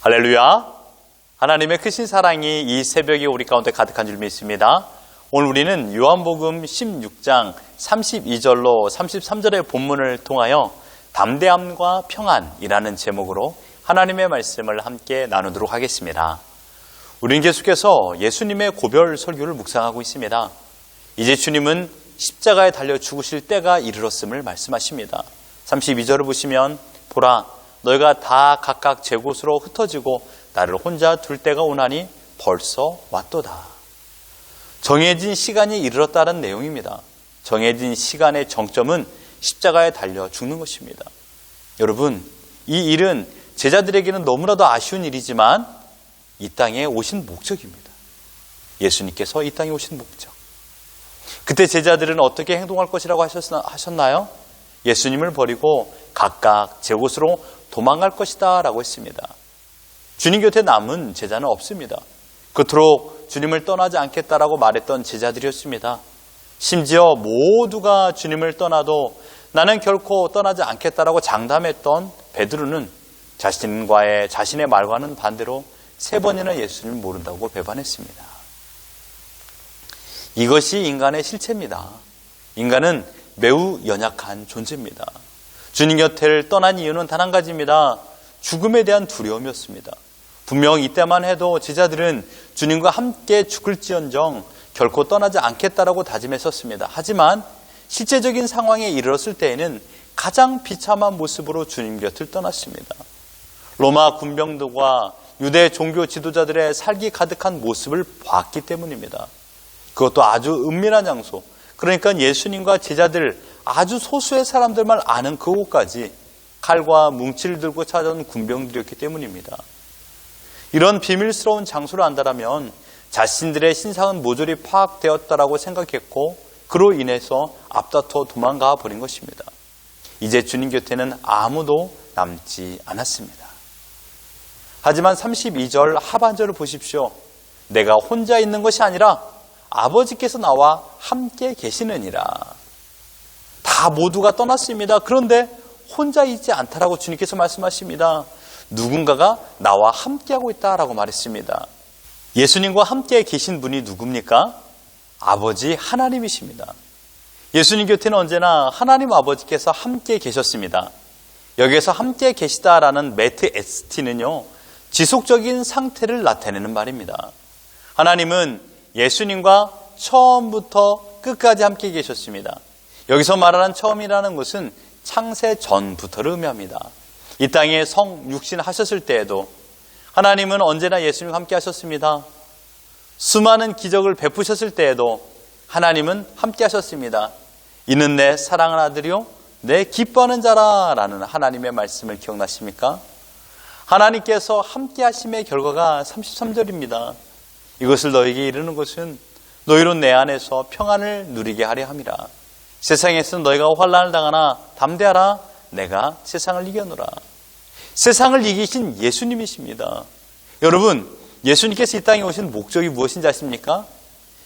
할렐루야! 하나님의 크신 사랑이 이 새벽에 우리 가운데 가득한 줄 믿습니다. 오늘 우리는 요한복음 16장 32절로 33절의 본문을 통하여 담대함과 평안이라는 제목으로 하나님의 말씀을 함께 나누도록 하겠습니다. 우리는 계속해서 예수님의 고별 설교를 묵상하고 있습니다. 이제 주님은 십자가에 달려 죽으실 때가 이르렀음을 말씀하십니다. 32절을 보시면 보라, 너희가 다 각각 제 곳으로 흩어지고 나를 혼자 둘 때가 오나니 벌써 왔도다. 정해진 시간이 이르렀다는 내용입니다. 정해진 시간의 정점은 십자가에 달려 죽는 것입니다. 여러분, 이 일은 제자들에게는 너무나도 아쉬운 일이지만 이 땅에 오신 목적입니다. 예수님께서 이 땅에 오신 목적. 그때 제자들은 어떻게 행동할 것이라고 하셨나요? 예수님을 버리고 각각 제 곳으로 도망갈 것이다 라고 했습니다. 주님 곁에 남은 제자는 없습니다. 그토록 주님을 떠나지 않겠다라고 말했던 제자들이었습니다. 심지어 모두가 주님을 떠나도 나는 결코 떠나지 않겠다라고 장담했던 베드로는 자신의 말과는 반대로 3번이나 예수님을 모른다고 배반했습니다. 이것이 인간의 실체입니다. 인간은 매우 연약한 존재입니다. 주님 곁을 떠난 이유는 단 한 가지입니다. 죽음에 대한 두려움이었습니다. 분명 이때만 해도 제자들은 주님과 함께 죽을지언정 결코 떠나지 않겠다라고 다짐했었습니다. 하지만 실제적인 상황에 이르렀을 때에는 가장 비참한 모습으로 주님 곁을 떠났습니다. 로마 군병들과 유대 종교 지도자들의 살기 가득한 모습을 봤기 때문입니다. 그것도 아주 은밀한 장소, 그러니까 예수님과 제자들 아주 소수의 사람들만 아는 그곳까지 칼과 뭉치를 들고 찾아온 군병들이었기 때문입니다. 이런 비밀스러운 장소를 안다라면 자신들의 신상은 모조리 파악되었다라고 생각했고 그로 인해서 앞다퉈 도망가 버린 것입니다. 이제 주님 곁에는 아무도 남지 않았습니다. 하지만 32절 하반절을 보십시오. 내가 혼자 있는 것이 아니라 아버지께서 나와 함께 계시느니라. 다 모두가 떠났습니다. 그런데 혼자 있지 않다라고 주님께서 말씀하십니다. 누군가가 나와 함께하고 있다라고 말했습니다. 예수님과 함께 계신 분이 누굽니까? 아버지 하나님이십니다. 예수님 곁에는 언제나 하나님 아버지께서 함께 계셨습니다. 여기에서 함께 계시다라는 메트 에스티는요, 지속적인 상태를 나타내는 말입니다. 하나님은 예수님과 처음부터 끝까지 함께 계셨습니다. 여기서 말하는 처음이라는 것은 창세 전부터를 의미합니다. 이 땅에 육신 하셨을 때에도 하나님은 언제나 예수님과 함께 하셨습니다. 수많은 기적을 베푸셨을 때에도 하나님은 함께 하셨습니다. 이는 내 사랑하는 아들이요 내 기뻐하는 자라라는 하나님의 말씀을 기억나십니까? 하나님께서 함께 하심의 결과가 33절입니다. 이것을 너에게 이르는 것은 너희로 내 안에서 평안을 누리게 하려 함이라. 세상에서 너희가 환난을 당하나 담대하라. 내가 세상을 이겨노라. 세상을 이기신 예수님이십니다. 여러분, 예수님께서 이 땅에 오신 목적이 무엇인지 아십니까?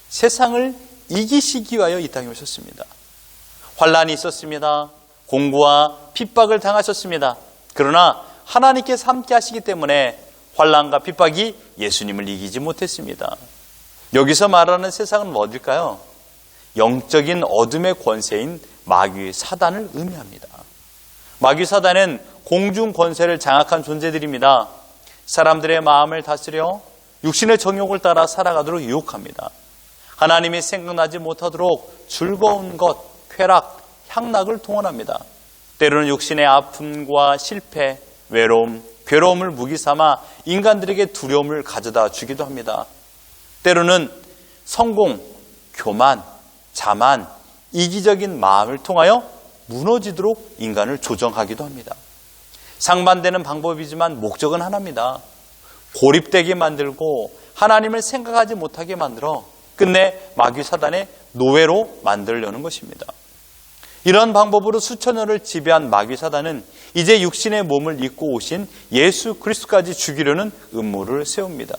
세상을 이기시기 위하여 이 땅에 오셨습니다. 환난이 있었습니다. 공고와 핍박을 당하셨습니다. 그러나 하나님께서 함께 하시기 때문에 환난과 핍박이 예수님을 이기지 못했습니다. 여기서 말하는 세상은 어딜까요? 영적인 어둠의 권세인 마귀 사단을 의미합니다. 마귀 사단은 공중 권세를 장악한 존재들입니다. 사람들의 마음을 다스려 육신의 정욕을 따라 살아가도록 유혹합니다. 하나님이 생각나지 못하도록 즐거운 것, 쾌락, 향락을 동원합니다. 때로는 육신의 아픔과 실패, 외로움, 괴로움을 무기 삼아 인간들에게 두려움을 가져다 주기도 합니다. 때로는 성공, 교만, 자만, 이기적인 마음을 통하여 무너지도록 인간을 조정하기도 합니다. 상반되는 방법이지만 목적은 하나입니다. 고립되게 만들고 하나님을 생각하지 못하게 만들어 끝내 마귀 사단의 노예로 만들려는 것입니다. 이런 방법으로 수천 년을 지배한 마귀 사단은 이제 육신의 몸을 입고 오신 예수 그리스도까지 죽이려는 음모를 세웁니다.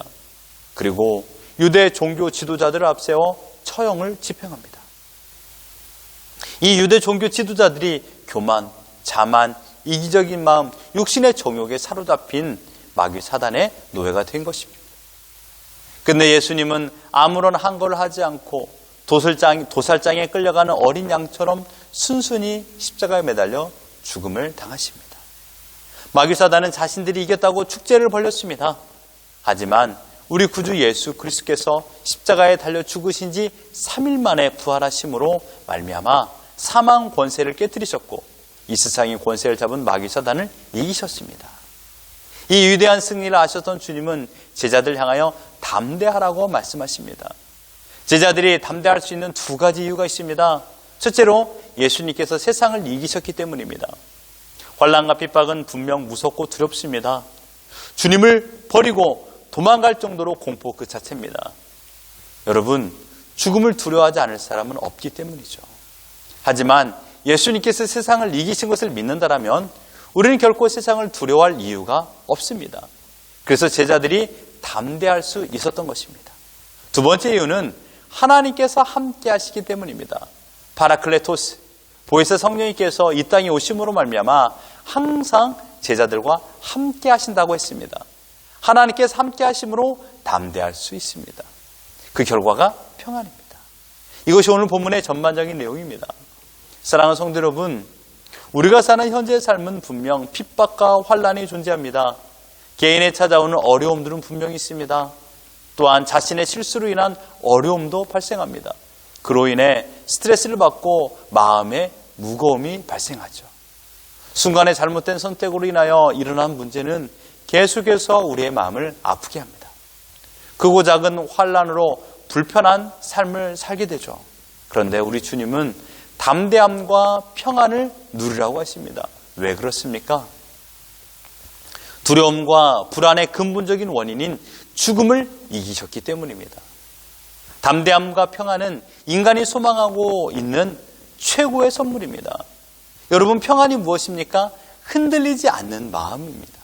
그리고 유대 종교 지도자들을 앞세워 처형을 집행합니다. 이 유대 종교 지도자들이 교만, 자만, 이기적인 마음, 육신의 정욕에 사로잡힌 마귀 사단의 노예가 된 것입니다. 근데 예수님은 아무런 한거를 하지 않고 도살장에 끌려가는 어린 양처럼 순순히 십자가에 매달려 죽음을 당하십니다. 마귀 사단은 자신들이 이겼다고 축제를 벌였습니다. 하지만 우리 구주 예수 그리스도께서 십자가에 달려 죽으신 지 3일 만에 부활하심으로 말미암아 사망 권세를 깨뜨리셨고 이 세상의 권세를 잡은 마귀 사단을 이기셨습니다. 이 위대한 승리를 아셨던 주님은 제자들 향하여 담대하라고 말씀하십니다. 제자들이 담대할 수 있는 두 가지 이유가 있습니다. 첫째로 예수님께서 세상을 이기셨기 때문입니다. 환난과 핍박은 분명 무섭고 두렵습니다. 주님을 버리고 도망갈 정도로 공포 그 자체입니다. 여러분, 죽음을 두려워하지 않을 사람은 없기 때문이죠. 하지만 예수님께서 세상을 이기신 것을 믿는다면 우리는 결코 세상을 두려워할 이유가 없습니다. 그래서 제자들이 담대할 수 있었던 것입니다. 두 번째 이유는 하나님께서 함께 하시기 때문입니다. 파라클레토스, 보혜사 성령님께서 이 땅에 오심으로 말미암아 항상 제자들과 함께 하신다고 했습니다. 하나님께서 함께 하심으로 담대할 수 있습니다. 그 결과가 평안입니다. 이것이 오늘 본문의 전반적인 내용입니다. 사랑하는 성도 여러분, 우리가 사는 현재의 삶은 분명 핍박과 환난이 존재합니다. 개인에 찾아오는 어려움들은 분명히 있습니다. 또한 자신의 실수로 인한 어려움도 발생합니다. 그로 인해 스트레스를 받고 마음에 무거움이 발생하죠. 순간의 잘못된 선택으로 인하여 일어난 문제는 계속해서 우리의 마음을 아프게 합니다. 크고 작은 환난으로 불편한 삶을 살게 되죠. 그런데 우리 주님은 담대함과 평안을 누리라고 하십니다. 왜 그렇습니까? 두려움과 불안의 근본적인 원인인 죽음을 이기셨기 때문입니다. 담대함과 평안은 인간이 소망하고 있는 최고의 선물입니다. 여러분, 평안이 무엇입니까? 흔들리지 않는 마음입니다.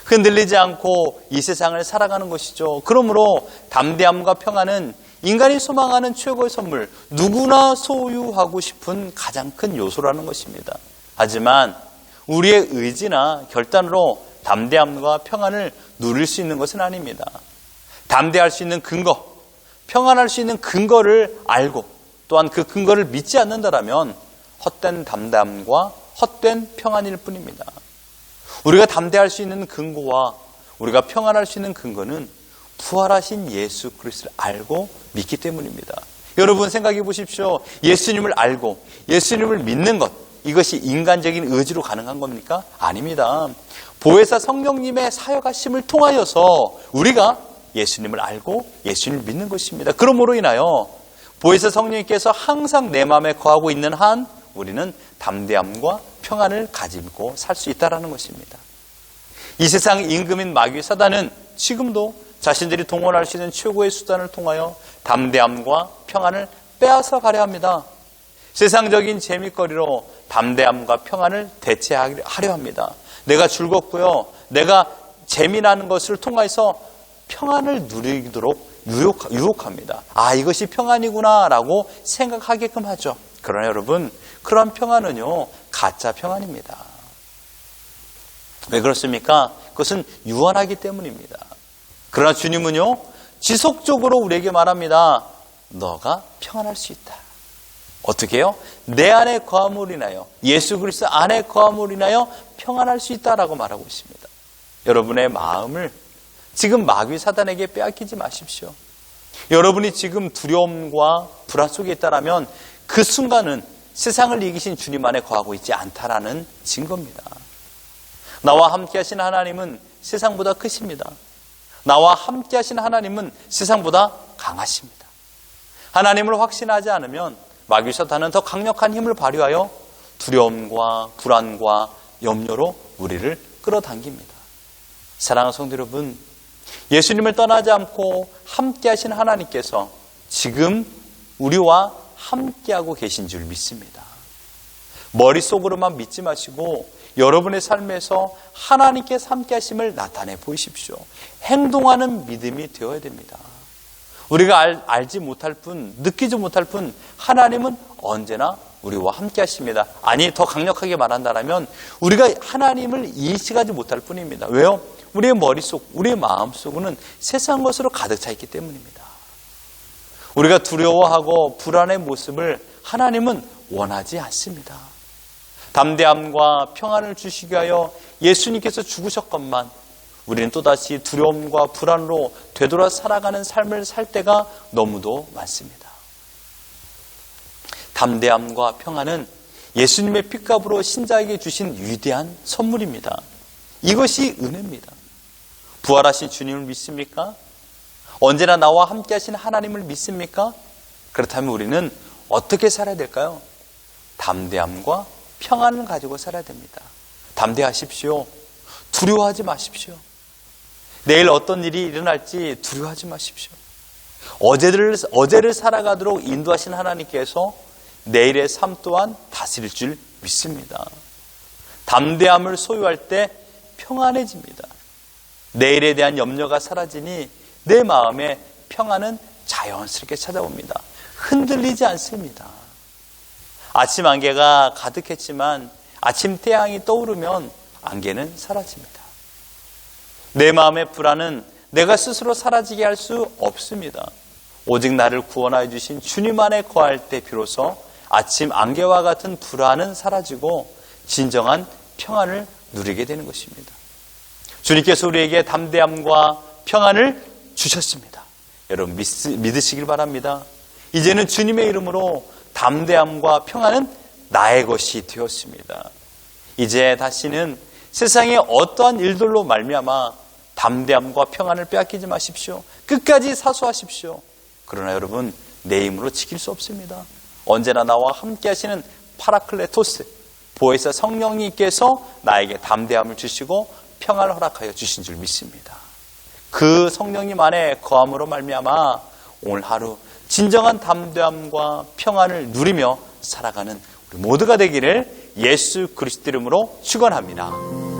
흔들리지 않고 이 세상을 살아가는 것이죠. 그러므로 담대함과 평안은 인간이 소망하는 최고의 선물, 누구나 소유하고 싶은 가장 큰 요소라는 것입니다. 하지만 우리의 의지나 결단으로 담대함과 평안을 누릴 수 있는 것은 아닙니다. 담대할 수 있는 근거, 평안할 수 있는 근거를 알고 또한 그 근거를 믿지 않는다면 헛된 담대함과 헛된 평안일 뿐입니다. 우리가 담대할 수 있는 근거와 우리가 평안할 수 있는 근거는 부활하신 예수 그리스도를 알고 믿기 때문입니다. 여러분 생각해 보십시오. 예수님을 알고 예수님을 믿는 것, 이것이 인간적인 의지로 가능한 겁니까? 아닙니다. 보혜사 성령님의 사역하심을 통하여서 우리가 예수님을 알고 예수님을 믿는 것입니다. 그러므로 인하여 보혜사 성령님께서 항상 내 마음에 거하고 있는 한 우리는 담대함과 평안을 가지고 살 수 있다는 것입니다. 이 세상 임금인 마귀 사단은 지금도 자신들이 동원할 수 있는 최고의 수단을 통하여 담대함과 평안을 빼앗아 가려 합니다. 세상적인 재미거리로 담대함과 평안을 대체하려 합니다. 내가 즐겁고요, 내가 재미나는 것을 통해서 평안을 누리도록 유혹합니다. 아, 이것이 평안이구나 라고 생각하게끔 하죠. 그러나 여러분, 그런 평안은요, 가짜 평안입니다. 왜 그렇습니까? 그것은 유한하기 때문입니다. 그러나 주님은요, 지속적으로 우리에게 말합니다. 너가 평안할 수 있다. 어떻게 해요? 내 안에 거함으로 인하여, 예수 그리스도 안에 거함으로 인하여 평안할 수 있다라고 말하고 있습니다. 여러분의 마음을 지금 마귀 사단에게 빼앗기지 마십시오. 여러분이 지금 두려움과 불안 속에 있다라면 그 순간은 세상을 이기신 주님 안에 거하고 있지 않다라는 증거입니다. 나와 함께 하신 하나님은 세상보다 크십니다. 나와 함께 하신 하나님은 세상보다 강하십니다. 하나님을 확신하지 않으면 마귀 사탄은 더 강력한 힘을 발휘하여 두려움과 불안과 염려로 우리를 끌어당깁니다. 사랑하는 성도 여러분, 예수님을 떠나지 않고 함께 하신 하나님께서 지금 우리와 함께하고 계신 줄 믿습니다. 머릿속으로만 믿지 마시고 여러분의 삶에서 하나님께서 함께 하심을 나타내 보이십시오. 행동하는 믿음이 되어야 됩니다. 우리가 알지 못할 뿐, 느끼지 못할 뿐 하나님은 언제나 우리와 함께 하십니다. 아니, 더 강력하게 말한다면 우리가 하나님을 인식하지 못할 뿐입니다. 왜요? 우리의 머릿속, 우리의 마음속은 세상 것으로 가득 차 있기 때문입니다. 우리가 두려워하고 불안의 모습을 하나님은 원하지 않습니다. 담대함과 평안을 주시기 위하여 예수님께서 죽으셨건만 우리는 또다시 두려움과 불안으로 되돌아 살아가는 삶을 살 때가 너무도 많습니다. 담대함과 평안은 예수님의 핏값으로 신자에게 주신 위대한 선물입니다. 이것이 은혜입니다. 부활하신 주님을 믿습니까? 언제나 나와 함께 하신 하나님을 믿습니까? 그렇다면 우리는 어떻게 살아야 될까요? 담대함과 평안을 가지고 살아야 됩니다. 담대하십시오. 두려워하지 마십시오. 내일 어떤 일이 일어날지 두려워하지 마십시오. 어제를 살아가도록 인도하신 하나님께서 내일의 삶 또한 다스릴 줄 믿습니다. 담대함을 소유할 때 평안해집니다. 내일에 대한 염려가 사라지니 내 마음에 평안은 자연스럽게 찾아옵니다. 흔들리지 않습니다. 아침 안개가 가득했지만 아침 태양이 떠오르면 안개는 사라집니다. 내 마음의 불안은 내가 스스로 사라지게 할 수 없습니다. 오직 나를 구원하여 주신 주님 안에 거할 때 비로소 아침 안개와 같은 불안은 사라지고 진정한 평안을 누리게 되는 것입니다. 주님께서 우리에게 담대함과 평안을 주셨습니다. 여러분 믿으시길 바랍니다. 이제는 주님의 이름으로 담대함과 평안은 나의 것이 되었습니다. 이제 다시는 세상의 어떠한 일들로 말미암아 담대함과 평안을 빼앗기지 마십시오. 끝까지 사수하십시오. 그러나 여러분 내 힘으로 지킬 수 없습니다. 언제나 나와 함께 하시는 파라클레토스 보혜사 성령님께서 나에게 담대함을 주시고 평안을 허락하여 주신 줄 믿습니다. 그 성령님 안에 거함으로 말미암아 오늘 하루 진정한 담대함과 평안을 누리며 살아가는 우리 모두가 되기를 예수 그리스도 이름으로 축원합니다.